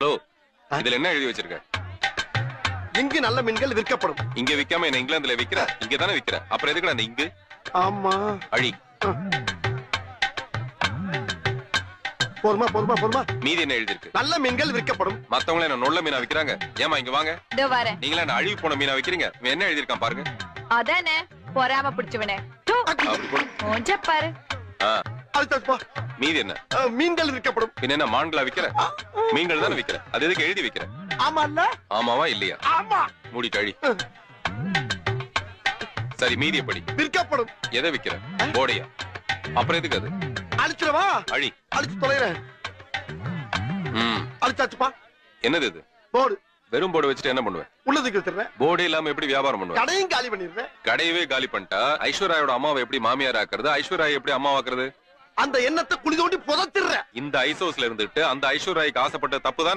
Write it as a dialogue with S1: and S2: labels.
S1: Hello, இதுல என்ன எழுதி வச்சிருக்க?
S2: இங்கு நல்ல மீன்கள் விற்கப்படும்.
S1: இங்க விக்காம என்ன இங்கிலாந்துல விக்கிற? இங்க தானே விக்கிற, அப்புறம் எதுக்குடா அந்த இங்கு?
S2: ஆமா.
S1: அழி.
S2: போதுமா போதுமா போதுமா.
S1: மீதி என்ன எழுதி இருக்கு?
S2: நல்ல மீன்கள் விற்கப்படும்.
S1: மத்தவங்கள என்ன நொல்ல மீனா விக்கிறாங்க? ஏமா இங்க வாங்க.
S3: இதோ வரேன்.
S1: நீங்களா என்ன அழுகி போன மீனா விக்கிறீங்க? இவன் என்ன எழுதி இருக்கான் பாருங்க.
S3: அதானே பொறாம பிடிச்சவனே.
S1: அப்படி போடு.
S3: மூஞ்ச பாரு.
S2: அடுத்தப்பா.
S1: மீதி என்ன?
S2: மீன்கள் விற்கப்படும்.
S1: பின்ன என்ன மான்களா விக்கிற? மீன்கள் தானே விக்கிற, அது எதுக்கு எழுதி வைக்கிற?
S2: ஆமா இல்ல?
S1: ஆமாவா இல்லையா?
S2: ஆமா.
S1: மூடி கழி. சரி, மீதி எப்படி?
S2: விற்கப்படும்.
S1: எதை விக்கிற? போடையா? அப்புறம் எதுக்கு அது?
S2: அழிச்சிடவா?
S1: அழி.
S2: அழிச்சு தொலைறேன். அழிச்சாச்சுப்பா.
S1: என்னது இது?
S2: போடு.
S1: வெறும் போர்டு வச்சுட்டு என்ன பண்ணுவேன்?
S2: உள்ளதுக்கு வச்சிடுறேன்.
S1: போர்டு இல்லாம எப்படி வியாபாரம் பண்ணுவேன்?
S2: கடையும் காலி பண்ணிடுறேன்.
S1: கடையவே காலி பண்ணிட்டா ஐஸ்வர்யாவோட அம்மாவை எப்படி மாமியார் ஆக்குறது? ஐஸ்வர்யா எப்படி அம்மாவாக்குறது?
S2: அந்த எண்ணத்தை குழி தோண்டி புதைச்சிடுறேன்.
S1: இந்த ஐசோஸ்ல இருந்துட்டு அந்த ஐஸ்வர்யாக்கு ஆசைப்பட்ட தப்பு தானே?